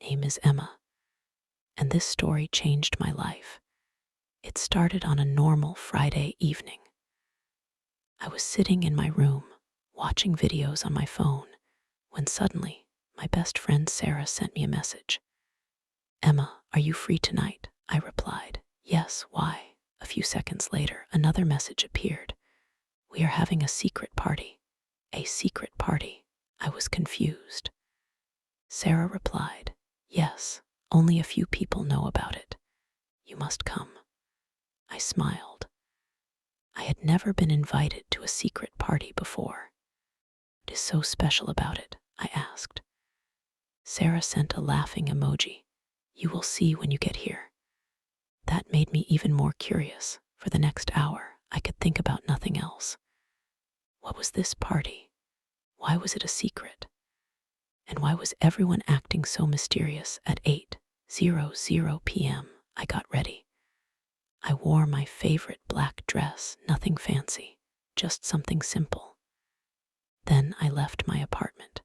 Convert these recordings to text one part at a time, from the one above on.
name is Emma, and this story changed my life. It started on a normal Friday evening. I was sitting in my room, watching videos on my phone, when suddenly my best friend Sarah sent me a message. "Emma, are you free tonight?" I replied. "Yes, why?" A few seconds later, another message appeared. "We are having a secret party." A secret party? I was confused. Sarah replied, "Yes, only a few people know about it. You must come." I smiled. I had never been invited to a secret party before. "What is so special about it?" I asked. Sarah sent a laughing emoji. "You will see when you get here." That made me even more curious. For the next hour, I could think about nothing else. What was this party? Why was it a secret? And why was everyone acting so mysterious? At 8:00 p.m., I got ready. I wore my favorite black dress, nothing fancy, just something simple. Then I left my apartment.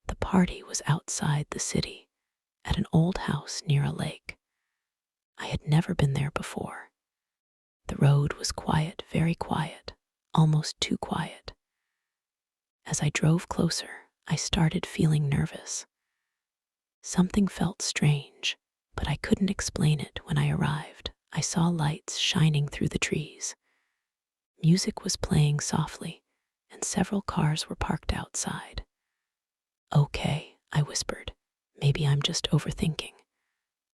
The party was outside the city, at an old house near a lake. I had never been there before. The road was quiet, very quiet, almost too quiet. As I drove closer, I started feeling nervous. Something felt strange, but I couldn't explain it. When I arrived, I saw lights shining through the trees. Music was playing softly, and several cars were parked outside. "Okay," I whispered. "Maybe I'm just overthinking."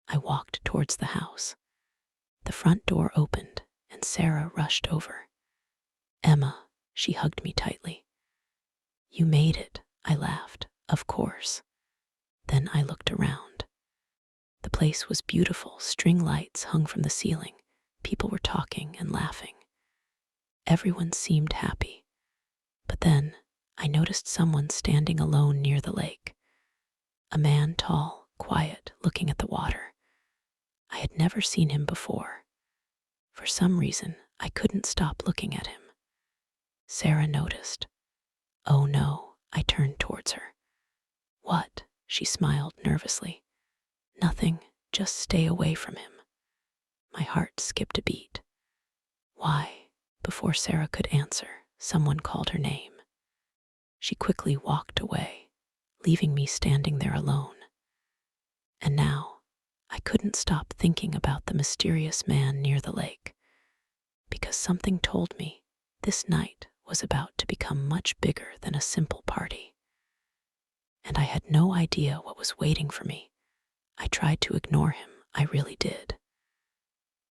I walked towards the house. The front door opened, and Sarah rushed over. "Emma," she hugged me tightly. "You made it," I laughed. "Of course." Then I looked around. The place was beautiful. String lights hung from the ceiling. People were talking and laughing. Everyone seemed happy. But then I noticed someone standing alone near the lake. A man, tall, quiet, looking at the water. I had never seen him before. For some reason, I couldn't stop looking at him. Sarah noticed. "Oh no," I turned towards her. "What?" She smiled nervously. "Nothing, just stay away from him." My heart skipped a beat. "Why?" Before Sarah could answer, someone called her name. She quickly walked away, leaving me standing there alone. And now, I couldn't stop thinking about the mysterious man near the lake, because something told me this night was about to become much bigger than a simple party. And I had no idea what was waiting for me. I tried to ignore him, I really did.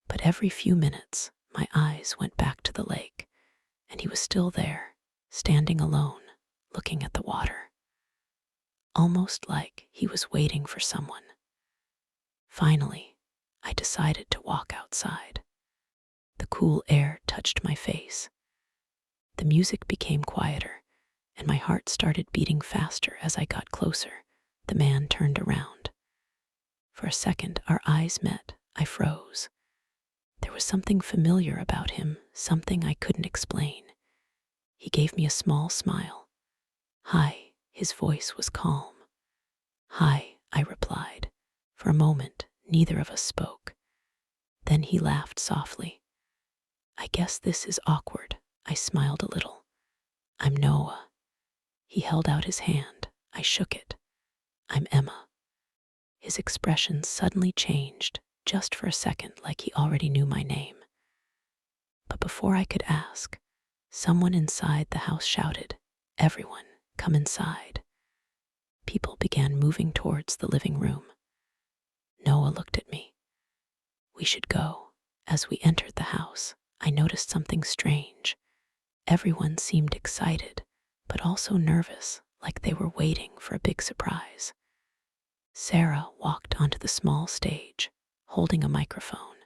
But every few minutes, my eyes went back to the lake, and he was still there, standing alone, looking at the water. Almost like he was waiting for someone. Finally, I decided to walk outside. The cool air touched my face. The music became quieter, and my heart started beating faster as I got closer. The man turned around. For a second, our eyes met. I froze. There was something familiar about him, something I couldn't explain. He gave me a small smile. "Hi," his voice was calm. "Hi," I replied. For a moment, neither of us spoke. Then he laughed softly. "I guess this is awkward." I smiled a little. "I'm Noah." He held out his hand. I shook it. "I'm Emma." His expression suddenly changed, just for a second, like he already knew my name. But before I could ask, someone inside the house shouted, "Everyone, come inside." People began moving towards the living room. Noah looked at me. "We should go." As we entered the house, I noticed something strange. Everyone seemed excited, but also nervous, like they were waiting for a big surprise. Sarah walked onto the small stage, holding a microphone.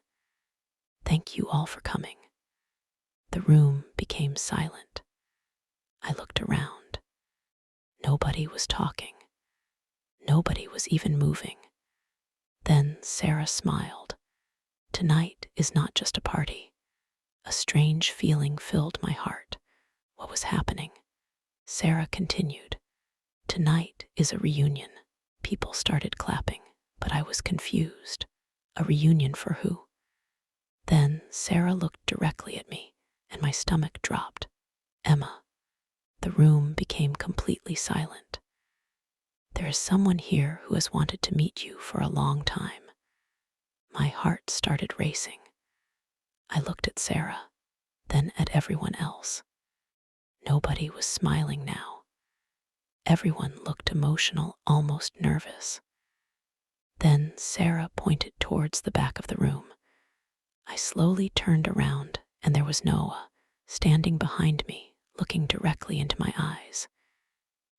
"Thank you all for coming." The room became silent. I looked around. Nobody was talking. Nobody was even moving. Then Sarah smiled. "Tonight is not just a party." A strange feeling filled my heart. What was happening? Sarah continued. "Tonight is a reunion. People started clapping, but I was confused. A reunion for who? Then Sarah looked directly at me, and my stomach dropped. Emma. The room became completely silent. There is someone here who has wanted to meet you for a long time. My heart started racing. I looked at Sarah, then at everyone else. Nobody was smiling now. Everyone looked emotional, almost nervous. Then Sarah pointed towards the back of the room. I slowly turned around, and there was Noah, standing behind me, looking directly into my eyes.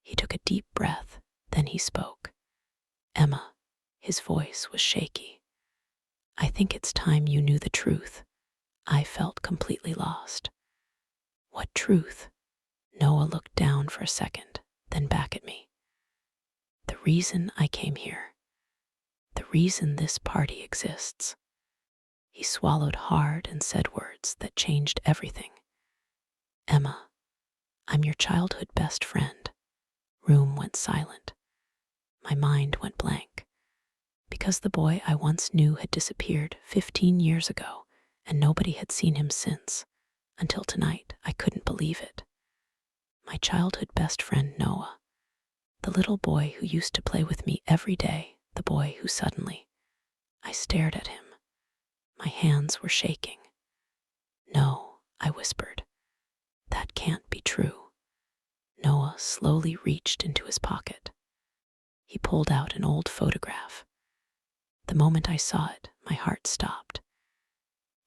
He took a deep breath, then he spoke. Emma. His voice was shaky. I think it's time you knew the truth. I felt completely lost. What truth? Noah looked down for a second, then back at me. The reason I came here. The reason this party exists. He swallowed hard and said words that changed everything. Emma, I'm your childhood best friend. Room went silent. My mind went blank. Because the boy I once knew had disappeared 15 years ago, and nobody had seen him since. Until tonight, I couldn't believe it. My childhood best friend, Noah. The little boy who used to play with me every day, the boy who suddenly. I stared at him. My hands were shaking. No, I whispered. That can't be true. Noah slowly reached into his pocket. He pulled out an old photograph. The moment I saw it, my heart stopped.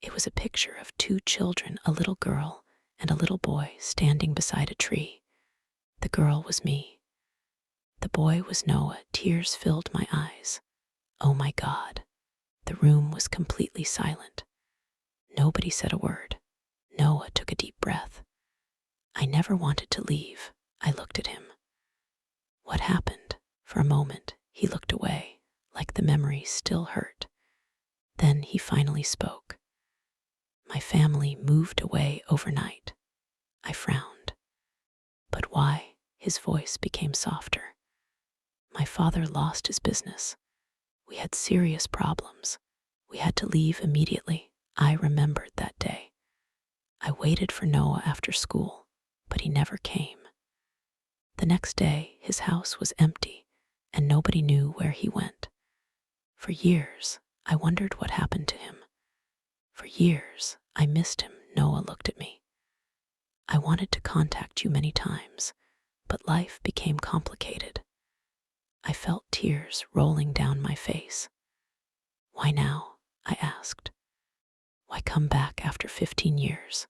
It was a picture of two children, a little girl and a little boy, standing beside a tree. The girl was me. The boy was Noah. Tears filled my eyes. Oh my God. The room was completely silent. Nobody said a word. Noah took a deep breath. I never wanted to leave. I looked at him. What happened? For a moment, he looked away, like the memory still hurt. Then he finally spoke. My family moved away overnight. I frowned. But why? His voice became softer. My father lost his business. We had serious problems. We had to leave immediately. I remembered that day. I waited for Noah after school, but he never came. The next day, his house was empty, and nobody knew where he went. For years, I wondered what happened to him. For years, I missed him. Noah looked at me. I wanted to contact you many times, but life became complicated. I felt tears rolling down my face. Why now? I asked. Why come back after 15 years?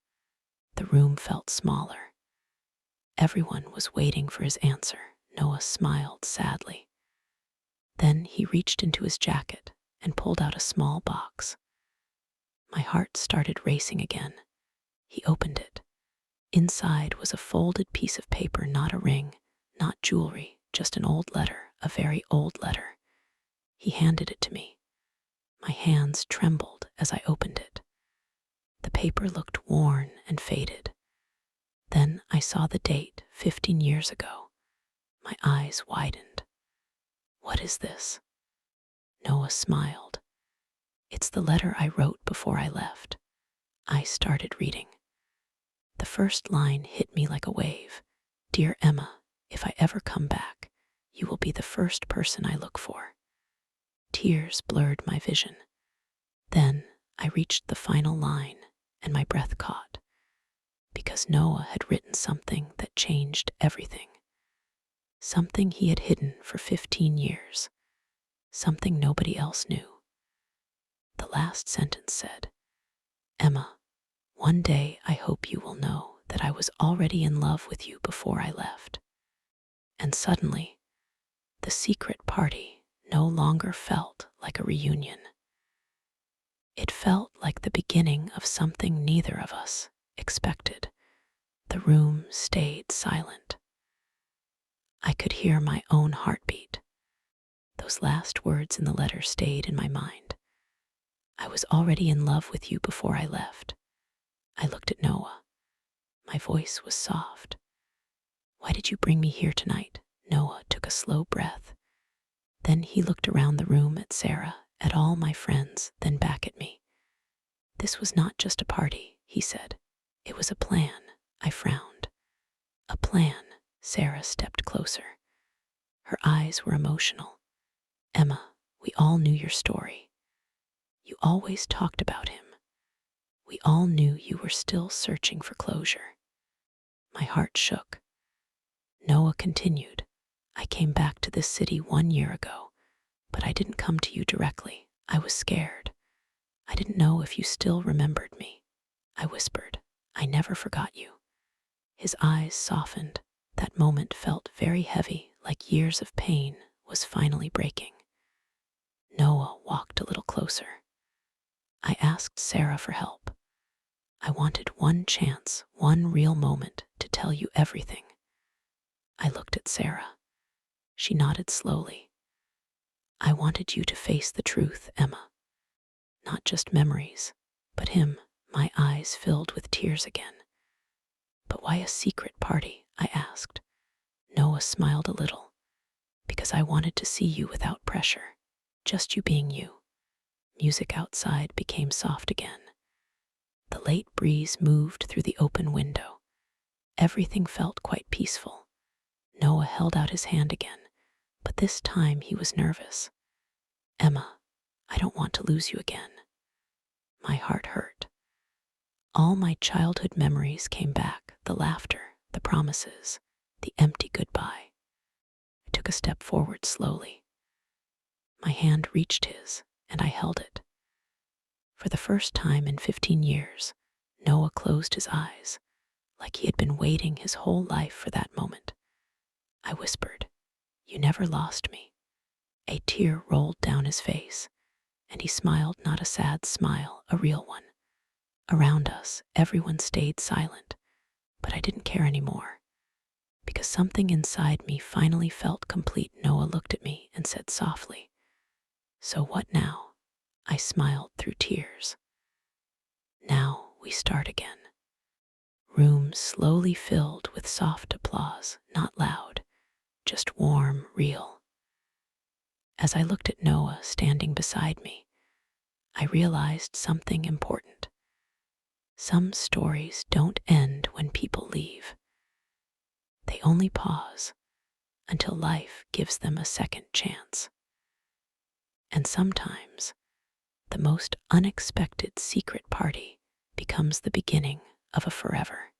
The room felt smaller. Everyone was waiting for his answer. Noah smiled sadly. Then he reached into his jacket and pulled out a small box. My heart started racing again. He opened it. Inside was a folded piece of paper, not a ring, not jewelry, just an old letter, a very old letter. He handed it to me. My hands trembled as I opened it. The paper looked worn and faded. Then I saw the date, 15 years ago. My eyes widened. What is this? Noah smiled. It's the letter I wrote before I left. I started reading. The first line hit me like a wave. Dear Emma, if I ever come back, you will be the first person I look for. Tears blurred my vision. Then I reached the final line, and my breath caught. Because Noah had written something that changed everything. Something he had hidden for 15 years. Something nobody else knew. The last sentence said, Emma, one day I hope you will know that I was already in love with you before I left. And suddenly, the secret party no longer felt like a reunion. It felt like the beginning of something neither of us expected. The room stayed silent. I could hear my own heartbeat. Those last words in the letter stayed in my mind. I was already in love with you before I left. I looked at Noah. My voice was soft. Why did you bring me here tonight? Noah took a slow breath. Then he looked around the room at Sarah, at all my friends, then back at me. This was not just a party, he said. It was a plan. I frowned. A plan. Sarah stepped closer. Her eyes were emotional. Emma, we all knew your story. You always talked about him. We all knew you were still searching for closure. My heart shook. Noah continued. I came back to this city 1 year ago, but I didn't come to you directly. I was scared. I didn't know if you still remembered me. I whispered, I never forgot you. His eyes softened. That moment felt very heavy, like years of pain was finally breaking. Noah walked a little closer. I asked Sarah for help. I wanted one chance, one real moment to tell you everything. I looked at Sarah. She nodded slowly. I wanted you to face the truth, Emma. Not just memories, but him. My eyes filled with tears again. But why a secret party? I asked. Noah smiled a little. Because I wanted to see you without pressure. Just you being you. Music outside became soft again. The late breeze moved through the open window. Everything felt quite peaceful. Noah held out his hand again, but this time he was nervous. Emma, I don't want to lose you again. My heart hurt. All my childhood memories came back, the laughter, the promises, the empty goodbye. I took a step forward slowly. My hand reached his, and I held it. For the first time in 15 years, Noah closed his eyes, like he had been waiting his whole life for that moment. I whispered, You never lost me. A tear rolled down his face, and he smiled, not a sad smile, a real one. Around us, everyone stayed silent, but I didn't care anymore, because something inside me finally felt complete. Noah looked at me and said softly, So what now? I smiled through tears. Now we start again. Room slowly filled with soft applause, not loud, just warm, real. As I looked at Noah standing beside me, I realized something important. Some stories don't end when people leave. They only pause until life gives them a second chance. And sometimes, the most unexpected secret party becomes the beginning of a forever.